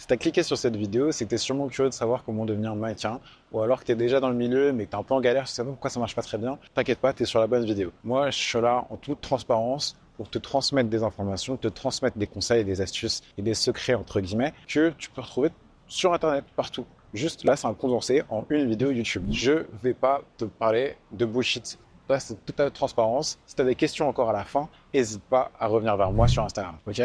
Si tu as cliqué sur cette vidéo, c'est que tu es sûrement curieux de savoir comment devenir mannequin, ou alors que tu es déjà dans le milieu, mais que tu es un peu en galère, tu sais pas pourquoi ça marche pas très bien. T'inquiète pas, tu es sur la bonne vidéo. Moi, je suis là en toute transparence pour te transmettre des informations, te transmettre des conseils, des astuces et des secrets, entre guillemets, que tu peux retrouver sur Internet, partout. Juste là, c'est un condensé en une vidéo YouTube. Je vais pas te parler de bullshit. Là, c'est toute la transparence. Si tu as des questions encore à la fin, n'hésite pas à revenir vers moi sur Instagram. Ok?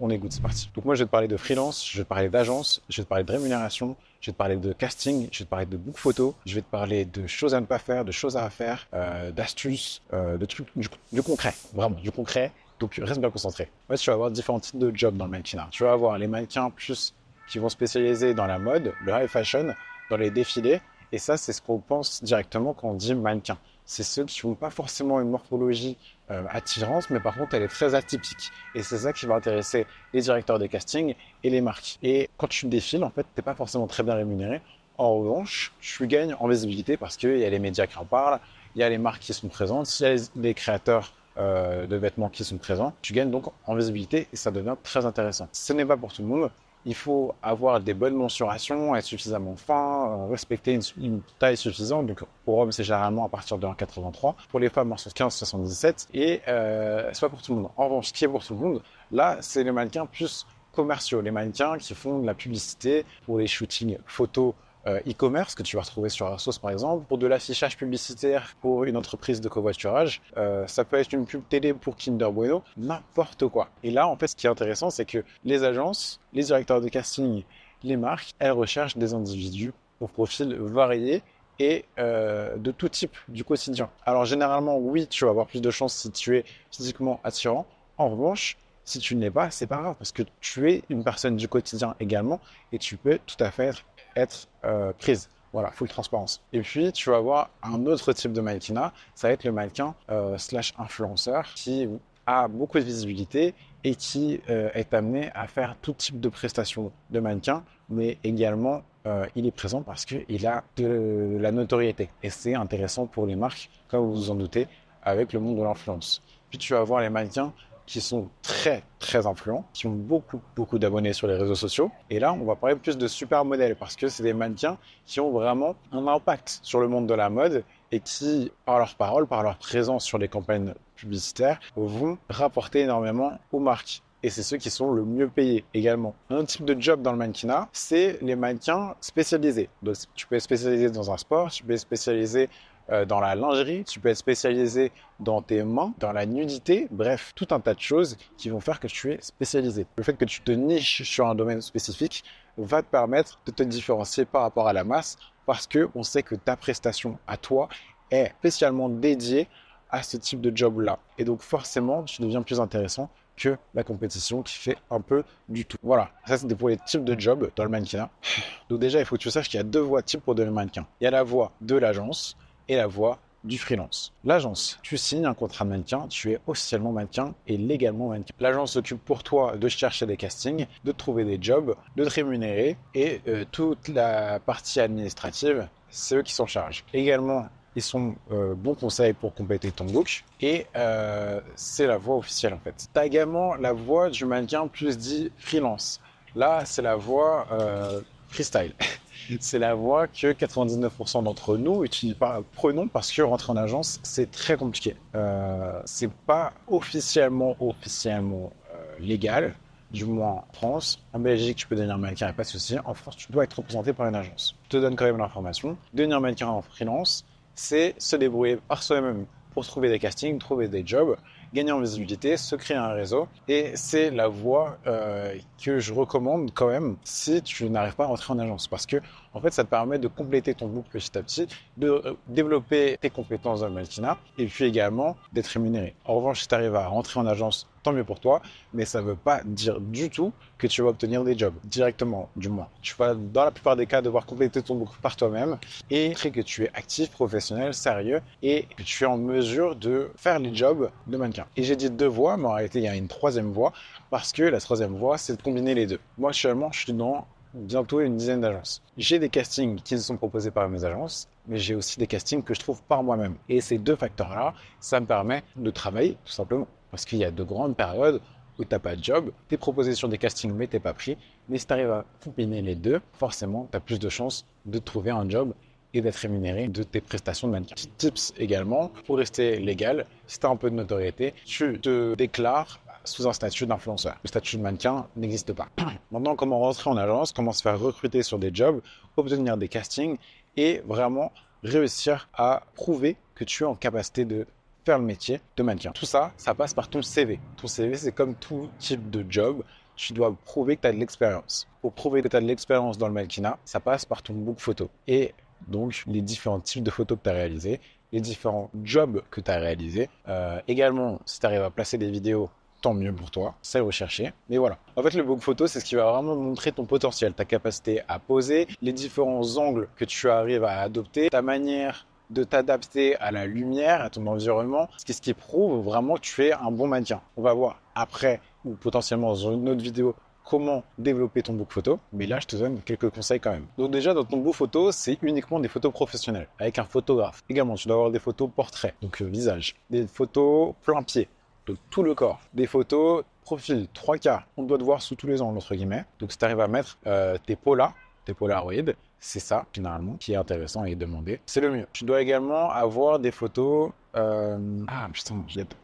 On est good, c'est parti. Donc moi, je vais te parler de freelance, je vais te parler d'agence, je vais te parler de rémunération, je vais te parler de casting, je vais te parler de book photo, je vais te parler de choses à ne pas faire, de choses à faire, d'astuces, de trucs, du concret, vraiment, du concret. Donc reste bien concentré. En fait, tu vas avoir différents types de jobs dans le mannequinat. Tu vas avoir les mannequins plus qui vont spécialiser dans la mode, le high fashion, dans les défilés. Et ça, c'est ce qu'on pense directement quand on dit mannequin. C'est ceux qui n'ont pas forcément une morphologie attirante, mais par contre, elle est très atypique. Et c'est ça qui va intéresser les directeurs de casting et les marques. Et quand tu défiles, en fait, tu n'es pas forcément très bien rémunéré. En revanche, tu gagnes en visibilité parce qu'il y a les médias qui en parlent, il y a les marques qui sont présentes, il y a les créateurs de vêtements qui sont présents. Tu gagnes donc en visibilité et ça devient très intéressant. Ce n'est pas pour tout le monde. Il faut avoir des bonnes mensurations, être suffisamment fin, respecter une taille suffisante. Donc, pour hommes, c'est généralement à partir de 1,83. Pour les femmes, c'est 15,77. Et c'est pas pour tout le monde. En revanche, ce qui est pour tout le monde, là, c'est les mannequins plus commerciaux. Les mannequins qui font de la publicité pour les shootings photos e-commerce que tu vas retrouver sur Asos par exemple, pour de l'affichage publicitaire pour une entreprise de covoiturage, ça peut être une pub télé pour Kinder Bueno, n'importe quoi. Et là, en fait, ce qui est intéressant, c'est que les agences, les directeurs de casting, les marques, elles recherchent des individus aux profils variés et de tout type du quotidien. Alors généralement, oui, tu vas avoir plus de chance si tu es physiquement attirant. En revanche, si tu ne l'es pas, c'est pas grave parce que tu es une personne du quotidien également et tu peux tout à fait être prise. Voilà, full transparence. Et puis, tu vas avoir un autre type de mannequinat, ça va être le mannequin slash influenceur qui a beaucoup de visibilité et qui est amené à faire tout type de prestations de mannequin, mais également il est présent parce qu'il a de la notoriété. Et c'est intéressant pour les marques, comme vous vous en doutez, avec le monde de l'influence. Puis tu vas avoir les mannequins qui sont très très influents, qui ont beaucoup d'abonnés sur les réseaux sociaux. Et là, on va parler plus de super modèles parce que c'est des mannequins qui ont vraiment un impact sur le monde de la mode et qui, par leur parole, par leur présence sur les campagnes publicitaires, vont rapporter énormément aux marques. Et c'est ceux qui sont le mieux payés également. Un autre type de job dans le mannequinat, c'est les mannequins spécialisés. Donc, tu peux être spécialisé dans un sport, tu peux être spécialisé dans la lingerie, tu peux être spécialisé dans tes mains, dans la nudité, bref, tout un tas de choses qui vont faire que tu es spécialisé. Le fait que tu te niches sur un domaine spécifique va te permettre de te différencier par rapport à la masse parce que on sait que ta prestation à toi est spécialement dédiée à ce type de job-là. Et donc forcément, tu deviens plus intéressant que la compétition qui fait un peu du tout. Voilà, ça c'était pour les types de jobs dans le mannequinat. Donc déjà, il faut que tu saches qu'il y a deux voies types pour devenir mannequin. Il y a la voie de l'agence et la voie du freelance. L'agence, tu signes un contrat de mannequin, tu es officiellement mannequin et légalement mannequin. L'agence s'occupe pour toi de chercher des castings, de trouver des jobs, de te rémunérer et toute la partie administrative, c'est eux qui s'en chargent. Également, ils sont bons conseils pour compléter ton look et c'est la voie officielle en fait. Tu as également la voie du mannequin plus dit freelance. Là, c'est la voie freestyle. C'est la voie que 99% d'entre nous prenons parce que rentrer en agence, c'est très compliqué. C'est pas officiellement légal, du moins en France. En Belgique, tu peux devenir mannequin, il n'y a pas de souci. En France, tu dois être représenté par une agence. Je te donne quand même l'information. Devenir mannequin en freelance, c'est se débrouiller par soi-même pour trouver des castings, trouver des jobs, gagner en visibilité, se créer un réseau. Et c'est la voie que je recommande quand même si tu n'arrives pas à rentrer en agence. Parce que, en fait, ça te permet de compléter ton book petit à petit, de développer tes compétences dans le mannequinat et puis également d'être rémunéré. En revanche, si tu arrives à rentrer en agence, tant mieux pour toi, mais ça ne veut pas dire du tout que tu vas obtenir des jobs directement, du moins. Tu vas, dans la plupart des cas, devoir compléter ton book par toi-même et montrer que tu es actif, professionnel, sérieux et que tu es en mesure de faire les jobs de mannequin. Et j'ai dit deux voies, mais en réalité, il y a une troisième voie parce que la troisième voie, c'est de combiner les deux. Moi, actuellement, je suis dans bientôt une dizaine d'agences. J'ai des castings qui me sont proposés par mes agences, mais j'ai aussi des castings que je trouve par moi-même. Et ces deux facteurs-là, ça me permet de travailler, tout simplement. Parce qu'il y a de grandes périodes où tu n'as pas de job, tu es proposé sur des castings mais tu n'es pas pris. Mais si tu arrives à combiner les deux, forcément, tu as plus de chances de trouver un job et d'être rémunéré de tes prestations de mannequin. Petit tips également, pour rester légal, si tu as un peu de notoriété, tu te déclares sous un statut d'influenceur. Le statut de mannequin n'existe pas. Maintenant, comment rentrer en agence, comment se faire recruter sur des jobs, obtenir des castings et vraiment réussir à prouver que tu es en capacité de faire le métier de mannequin. Tout ça, ça passe par ton CV. Ton CV, c'est comme tout type de job. Tu dois prouver que tu as de l'expérience. Pour prouver que tu as de l'expérience dans le mannequinat, ça passe par ton book photo. Et donc, les différents types de photos que tu as réalisés, les différents jobs que tu as réalisés. Également, si tu arrives à placer des vidéos, tant mieux pour toi, c'est recherché. Mais voilà. En fait, le book photo, c'est ce qui va vraiment montrer ton potentiel, ta capacité à poser, les différents angles que tu arrives à adopter, ta manière de t'adapter à la lumière, à ton environnement, ce qui prouve vraiment que tu es un bon mannequin. On va voir après, ou potentiellement dans une autre vidéo, comment développer ton book photo, mais là je te donne quelques conseils quand même. Donc déjà dans ton book photo, c'est uniquement des photos professionnelles avec un photographe. Également tu dois avoir des photos portraits, donc visage, des photos plein pied, de tout le corps, des photos profil 3K, on doit te voir sous tous les angles entre guillemets. Donc si tu arrives à mettre tes Polaroid, c'est ça généralement qui est intéressant et demandé, c'est le mieux. Tu dois également avoir des photos ah putain,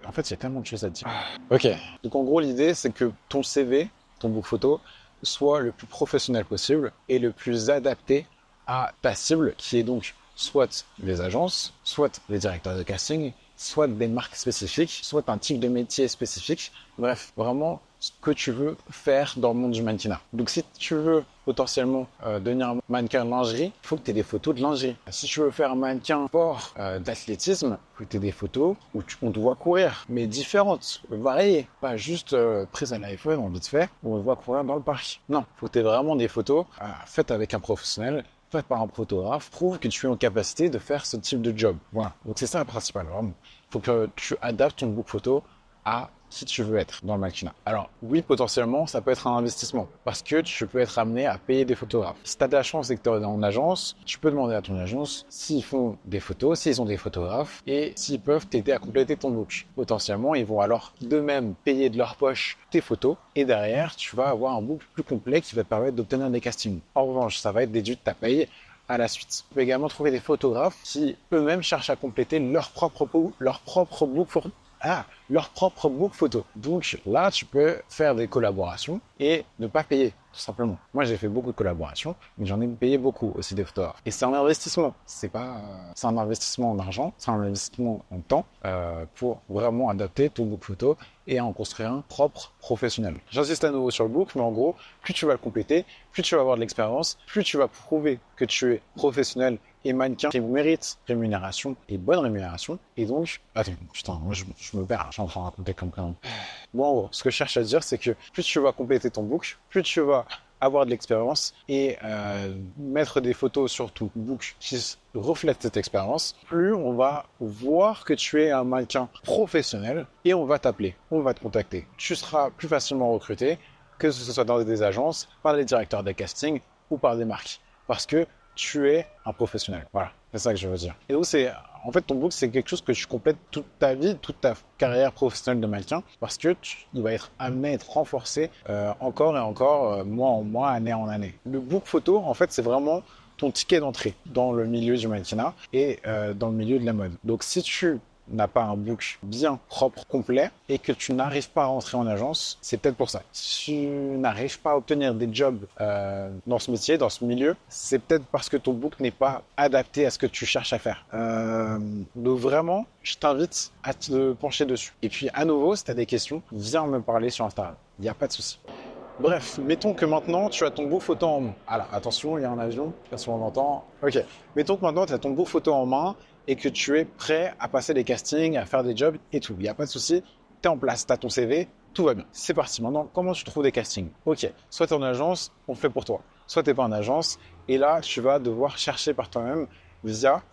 en fait il y a tellement de choses à dire. Ok, donc en gros l'idée c'est que ton CV, ton book photo, soit le plus professionnel possible et le plus adapté à ta cible, qui est donc soit les agences, soit les directeurs de casting, soit des marques spécifiques, soit un type de métier spécifique. Bref, vraiment ce que tu veux faire dans le monde du mannequinat. Donc si tu veux potentiellement devenir un mannequin de lingerie, il faut que tu aies des photos de lingerie. Si tu veux faire un mannequin sport d'athlétisme, il faut que tu aies des photos où on te voit courir, mais différentes, variées. Pas juste prises à l'iPhone, on vite fait, où on te voit courir dans le parc. Non, il faut que tu aies vraiment des photos faites avec un professionnel, faites par un photographe, prouve que tu es en capacité de faire ce type de job. Voilà. Donc c'est ça le principal, vraiment. Il faut que tu adaptes ton book photo à qui tu veux être dans le mannequinat. Alors oui, potentiellement, ça peut être un investissement parce que tu peux être amené à payer des photographes. Si tu as de la chance et que tu es en agence, tu peux demander à ton agence s'ils font des photos, s'ils ont des photographes et s'ils peuvent t'aider à compléter ton book. Potentiellement, ils vont alors d'eux-mêmes payer de leur poche tes photos et derrière, tu vas avoir un book plus complet qui va te permettre d'obtenir des castings. En revanche, ça va être déduit de ta paye à la suite. Tu peux également trouver des photographes qui eux-mêmes cherchent à compléter leur propre book photo. Donc là, tu peux faire des collaborations et ne pas payer, tout simplement. Moi, j'ai fait beaucoup de collaborations, mais j'en ai payé beaucoup aussi des photographes. Et c'est un investissement. C'est un investissement en argent, c'est un investissement en temps pour vraiment adapter ton book photo et en construire un propre professionnel. J'insiste à nouveau sur le book, mais en gros, plus tu vas le compléter, plus tu vas avoir de l'expérience, plus tu vas prouver que tu es professionnel et mannequin qui mérite rémunération et bonne rémunération. Et donc, attends, putain, moi je me perds, je suis en train de raconter comme quand même. Bon, en gros, ce que je cherche à dire, c'est que plus tu vas compléter ton book, plus tu vas avoir de l'expérience et mettre des photos sur ton book qui reflètent cette expérience, plus on va voir que tu es un mannequin professionnel et on va t'appeler, on va te contacter. Tu seras plus facilement recruté, que ce soit dans des agences, par les directeurs des castings ou par des marques. Parce que tu es un professionnel. Voilà, c'est ça que je veux dire. Et donc, en fait, ton book, c'est quelque chose que tu complètes toute ta vie, toute ta carrière professionnelle de mannequin, parce que il va être amené à être renforcé encore et encore, mois en mois, année en année. Le book photo, en fait, c'est vraiment ton ticket d'entrée dans le milieu du mannequinat et dans le milieu de la mode. Donc, si tu n'a pas un book bien propre, complet, et que tu n'arrives pas à rentrer en agence, c'est peut-être pour ça. Si tu n'arrives pas à obtenir des jobs dans ce métier, dans ce milieu, c'est peut-être parce que ton book n'est pas adapté à ce que tu cherches à faire. Donc vraiment, je t'invite à te pencher dessus. Et puis à nouveau, si tu as des questions, viens me parler sur Instagram. Il n'y a pas de souci. Bref, mettons que maintenant, tu as ton book photo en main. Ah là, attention, il y a un avion, je sais pas si on l'entend. Ok, mettons que maintenant, tu as ton book photo en main et que tu es prêt à passer des castings, à faire des jobs et tout. Il n'y a pas de souci, tu es en place, tu as ton CV, tout va bien. C'est parti. Maintenant, comment tu trouves des castings? Ok, soit tu es en agence, on le fait pour toi. Soit tu n'es pas en agence et là, tu vas devoir chercher par toi-même via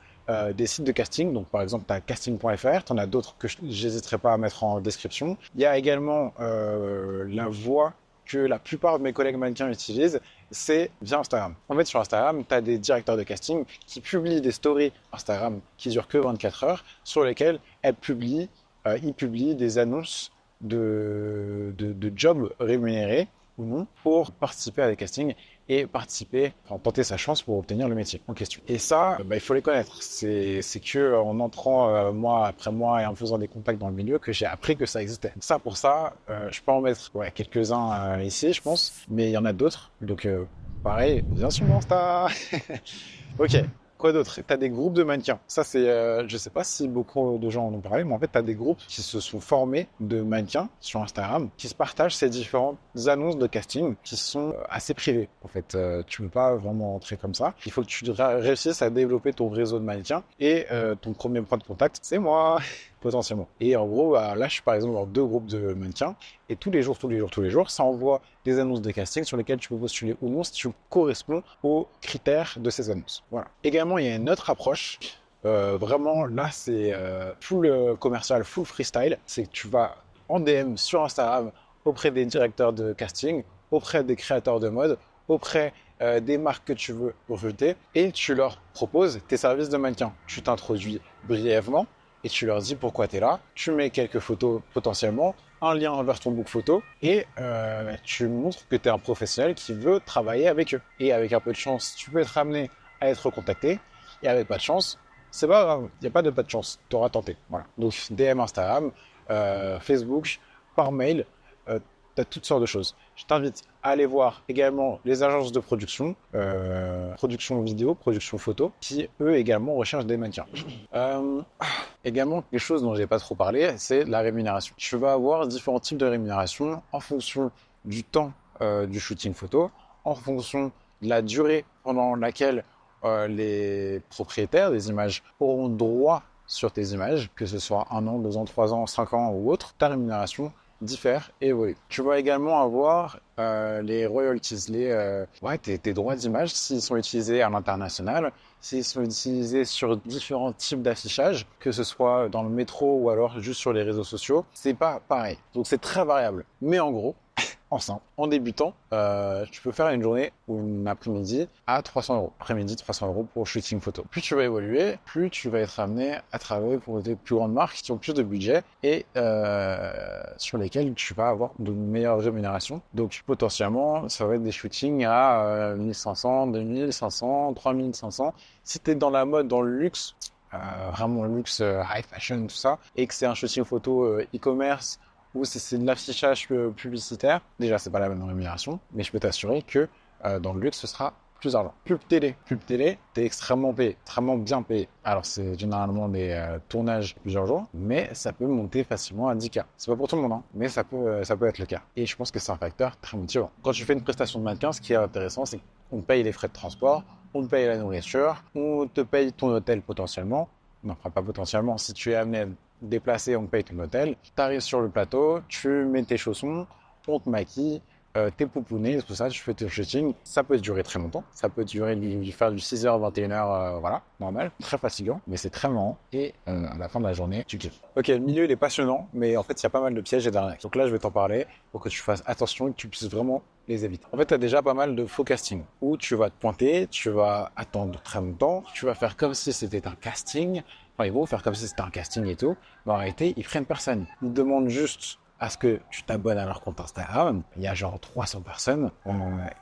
des sites de casting. Donc, par exemple, tu as casting.fr, tu en as d'autres que je n'hésiterai pas à mettre en description. Il y a également la voie que la plupart de mes collègues mannequins utilisent, c'est via Instagram. En fait, sur Instagram, tu as des directeurs de casting qui publient des stories Instagram qui durent que 24 heures, sur lesquelles ils publient des annonces de jobs rémunérés ou non pour participer à des castings et tenter sa chance pour obtenir le métier en question. Et ça, il faut les connaître. C'est que en entrant mois après mois et en faisant des contacts dans le milieu que j'ai appris que ça existait. Pour ça, je peux en mettre quelques-uns ici, je pense, mais il y en a d'autres. Donc, pareil, viens sur mon Insta. Ok. Quoi d'autre? T'as des groupes de mannequins. Ça, je sais pas si beaucoup de gens en ont parlé, mais en fait, t'as des groupes qui se sont formés de mannequins sur Instagram, qui se partagent ces différentes annonces de casting qui sont assez privées. En fait, tu peux pas vraiment entrer comme ça. Il faut que tu réussisses à développer ton réseau de mannequins et ton premier point de contact, c'est moi. Potentiellement. Et en gros, là, je suis par exemple dans 2 groupes de mannequins et tous les jours, ça envoie des annonces de casting sur lesquelles tu peux postuler ou non si tu corresponds aux critères de ces annonces. Voilà. Également, il y a une autre approche. Vraiment, là, c'est full commercial, full freestyle. C'est que tu vas en DM sur Instagram auprès des directeurs de casting, auprès des créateurs de mode, auprès des marques que tu veux recruter et tu leur proposes tes services de mannequin. Tu t'introduis brièvement et tu leur dis pourquoi tu es là, tu mets quelques photos potentiellement, un lien vers ton book photo, et tu montres que tu es un professionnel qui veut travailler avec eux. Et avec un peu de chance, tu peux être amené à être contacté, et avec pas de chance, c'est pas grave, il n'y a pas de chance, tu auras tenté. Voilà. Donc DM Instagram, Facebook, par mail, tu as toutes sortes de choses. Je t'invite à aller voir également les agences de production, production vidéo, production photo, qui eux également recherchent des mannequins. Également, quelque chose dont j'ai pas trop parlé, c'est la rémunération. Tu vas avoir différents types de rémunération en fonction du temps du shooting photo, en fonction de la durée pendant laquelle les propriétaires des images auront droit sur tes images, que ce soit 1 an, 2 ans, 3 ans, 5 ans ou autre, ta rémunération diffère et évolue. Tu vas également avoir les royalties, tes droits d'image s'ils sont utilisés à l'international, s'ils sont utilisés sur différents types d'affichage, que ce soit dans le métro ou alors juste sur les réseaux sociaux, c'est pas pareil. Donc c'est très variable. Mais en gros, en simple, en débutant, tu peux faire une journée ou une après-midi à 300 €. Après-midi, 300 € pour shooting photo. Plus tu vas évoluer, plus tu vas être amené à travailler pour des plus grandes marques qui ont plus de budget et sur lesquelles tu vas avoir de meilleures rémunérations. Donc potentiellement, ça va être des shootings à 1500, 2500, 3500. Si tu es dans la mode, dans le luxe, vraiment le luxe, high fashion, tout ça, et que c'est un shooting photo e-commerce, ou si c'est de l'affichage publicitaire, déjà c'est pas la même rémunération, mais je peux t'assurer que dans le luxe ce sera plus d'argent. Pub télé, t'es extrêmement payé, extrêmement bien payé. Alors c'est généralement des tournages plusieurs jours, mais ça peut monter facilement à 10K. C'est pas pour tout le monde, hein, mais ça peut être le cas. Et je pense que c'est un facteur très motivant. Quand tu fais une prestation de mannequin, ce qui est intéressant, c'est qu'on te paye les frais de transport, on te paye la nourriture, on te paye ton hôtel potentiellement. Non, pas potentiellement, si tu es amené à déplacé, on te paye ton hôtel, tu arrives sur le plateau, tu mets tes chaussons, on te maquille, t'es pouponné, tout ça, tu fais tes shootings. Ça peut durer très longtemps, ça peut durer faire du 6h, 21h, voilà, normal, très fatigant, mais c'est très marrant et à la fin de la journée, tu kiffes. Ok, le milieu il est passionnant, mais en fait il y a pas mal de pièges et d'arnaques. Donc là je vais t'en parler pour que tu fasses attention et que tu puisses vraiment les éviter. En fait, tu as déjà pas mal de faux casting où tu vas te pointer, tu vas attendre très longtemps, tu vas faire comme si c'était un casting. Enfin, ils vont faire comme si c'était un casting et tout, mais en réalité, ils prennent personne. Ils demandent juste à ce que tu t'abonnes à leur compte Instagram. Il y a genre 300 personnes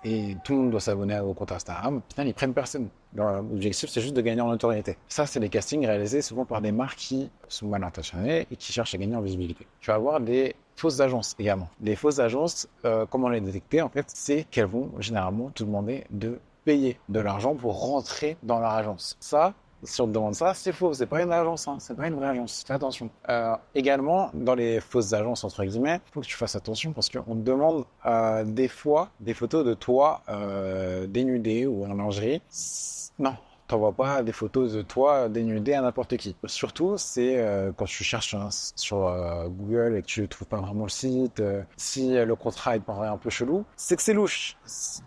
et tout le monde doit s'abonner au compte Instagram. Putain, ils prennent personne. L'objectif, c'est juste de gagner en notoriété. Ça, c'est des castings réalisés souvent par des marques qui sont mal intentionnées et qui cherchent à gagner en visibilité. Tu vas avoir des fausses agences également. Les fausses agences, comment les détecter en fait, c'est qu'elles vont généralement te demander de payer de l'argent pour rentrer dans leur agence. Ça, si on te demande ça, c'est faux, c'est pas une agence, hein, c'est pas une vraie agence, fais attention. Également, dans les fausses agences, entre guillemets, il faut que tu fasses attention parce qu'on te demande des fois des photos de toi dénudé ou en lingerie. Non, t'envoies pas des photos de toi dénudé à n'importe qui. Surtout, c'est quand tu cherches sur Google et que tu trouves pas vraiment le site, si le contrat il paraît un peu chelou, c'est que c'est louche.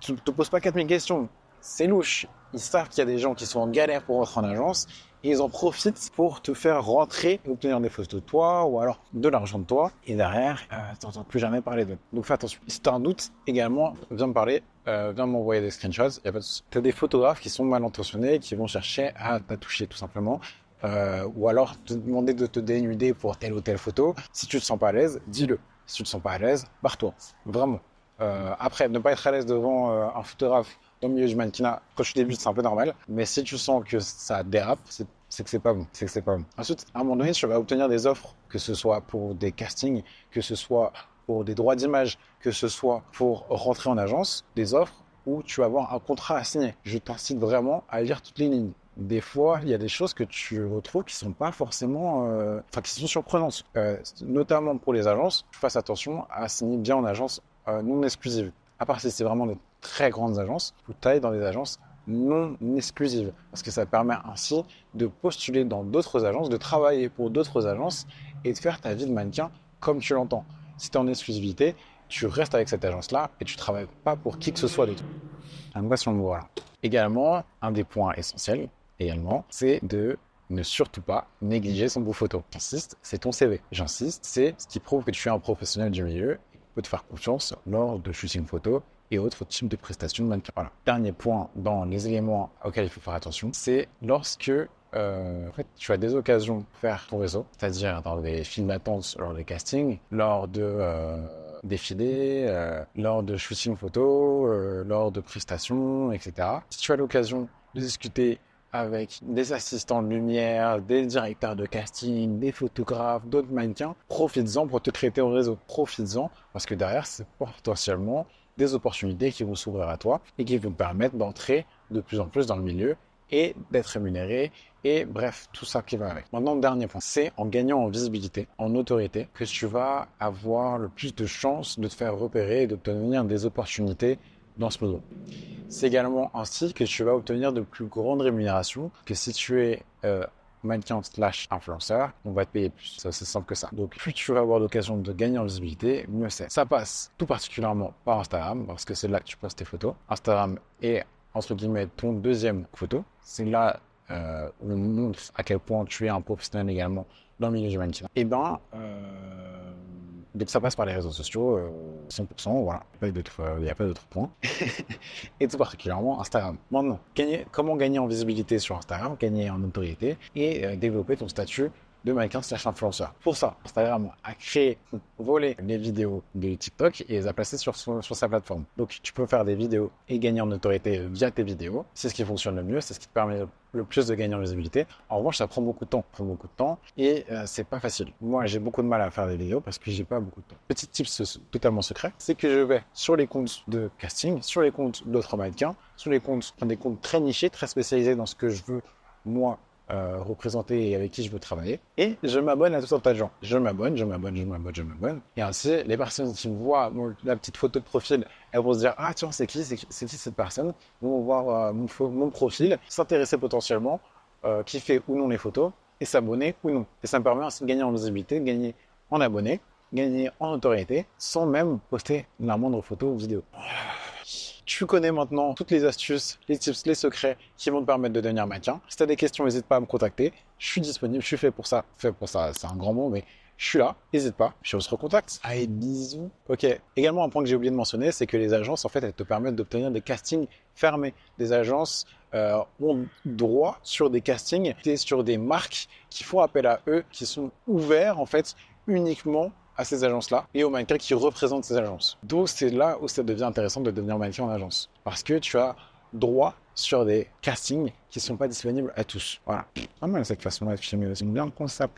Tu te poses pas 4000 questions. C'est louche. Ils savent qu'il y a des gens qui sont en galère pour rentrer en agence et ils en profitent pour te faire rentrer et obtenir des photos de toi ou alors de l'argent de toi. Et derrière, t'entends plus jamais parler d'eux. Donc fais attention. Si t'as un doute, également, viens me parler, viens m'envoyer des screenshots. T'as des photographes qui sont mal intentionnés, qui vont chercher à t'attoucher tout simplement. Ou alors te demander de te dénuder pour telle ou telle photo. Si tu te sens pas à l'aise, dis-le. Si tu te sens pas à l'aise, barre-toi. Vraiment. Après, ne pas être à l'aise devant un photographe dans le milieu du mannequinat, quand tu débutes, c'est un peu normal. Mais si tu sens que ça dérape, c'est que c'est pas bon. C'est que c'est pas bon. Ensuite, à un moment donné, tu vas obtenir des offres, que ce soit pour des castings, que ce soit pour des droits d'image, que ce soit pour rentrer en agence, des offres où tu vas avoir un contrat à signer. Je t'incite vraiment à lire toutes les lignes. Des fois, il y a des choses que tu retrouves qui sont pas forcément, qui sont surprenantes. Notamment pour les agences, fasse attention à signer bien en agence non exclusive. À part si c'est vraiment des très grandes agences, ou taille dans des agences non exclusives. Parce que ça permet ainsi de postuler dans d'autres agences, de travailler pour d'autres agences et de faire ta vie de mannequin comme tu l'entends. Si tu es en exclusivité, tu restes avec cette agence-là et tu travailles pas pour qui que ce soit d'autre. Voilà. Également, un des points essentiels, c'est de ne surtout pas négliger son bout photo. J'insiste, c'est ton CV. J'insiste, c'est ce qui prouve que tu es un professionnel du milieu et qu'on peut te faire confiance lors de shooting photo et autres types de prestations de mannequin. Voilà. Dernier point dans les éléments auxquels il faut faire attention, c'est lorsque tu as des occasions de faire ton réseau, c'est-à-dire dans des files d'attente lors des castings, lors de défilés, lors de shooting photo, lors de prestations, etc. Si tu as l'occasion de discuter avec des assistants de lumière, des directeurs de casting, des photographes, d'autres mannequins, profites-en pour te créer ton réseau. Profites-en parce que derrière, c'est potentiellement des opportunités qui vont s'ouvrir à toi et qui vont te permettre d'entrer de plus en plus dans le milieu et d'être rémunéré et bref, tout ça qui va avec. Maintenant, le dernier point, c'est en gagnant en visibilité, en autorité, que tu vas avoir le plus de chances de te faire repérer et d'obtenir des opportunités dans ce milieu. C'est également ainsi que tu vas obtenir de plus grandes rémunérations que si tu es mannequin / influenceur, on va te payer plus. C'est aussi simple que ça. Donc, plus tu vas avoir l'occasion de gagner en visibilité, mieux c'est. Ça passe tout particulièrement par Instagram, parce que c'est là que tu postes tes photos. Instagram est, entre guillemets, ton deuxième photo. C'est là où on montre à quel point tu es un professionnel également dans le milieu du mannequinat. Donc ça passe par les réseaux sociaux, 100%, voilà. Il n'y a pas d'autre point. Et tout particulièrement Instagram. Maintenant, comment gagner en visibilité sur Instagram, gagner en notoriété et développer ton statut de mannequin / influenceur. Pour ça, Instagram a volé les vidéos de TikTok et les a placées sur sa plateforme. Donc tu peux faire des vidéos et gagner en notoriété via tes vidéos. C'est ce qui fonctionne le mieux, c'est ce qui te permet le plus de gagner en visibilité. En revanche, ça prend beaucoup de temps. Et c'est pas facile. Moi, j'ai beaucoup de mal à faire des vidéos parce que j'ai pas beaucoup de temps. Petit tips totalement secret, c'est que je vais sur les comptes de casting, sur les comptes d'autres mannequins, sur des comptes très nichés, très spécialisés dans ce que je veux, moi, représenter et avec qui je veux travailler. Et je m'abonne à tout un tas de gens. Je m'abonne. Et ainsi, les personnes qui me voient la petite photo de profil, elles vont se dire, ah tiens, c'est qui cette personne? Ils vont voir mon profil, s'intéresser potentiellement, qui fait ou non les photos, et s'abonner ou non. Et ça me permet ainsi de gagner en visibilité, de gagner en abonnés, gagner en notoriété, sans même poster la moindre photo ou vidéo. Tu connais maintenant toutes les astuces, les tips, les secrets qui vont te permettre de devenir mannequin. Si tu as des questions, n'hésite pas à me contacter. Je suis disponible, je suis fait pour ça. Fait pour ça, c'est un grand mot, mais je suis là. N'hésite pas, puis on se recontacte. Allez, bisous. Ok. Également, un point que j'ai oublié de mentionner, c'est que les agences, en fait, elles te permettent d'obtenir des castings fermés. Des agences ont droit sur des castings et sur des marques qui font appel à eux, qui sont ouverts, en fait, uniquement à ces agences-là et aux mannequins qui représentent ces agences. Donc c'est là où ça devient intéressant de devenir mannequin en agence. Parce que tu as droit sur des castings qui ne sont pas disponibles à tous. Voilà. Pas mal cette façon-là de filmer, c'est bien le concept.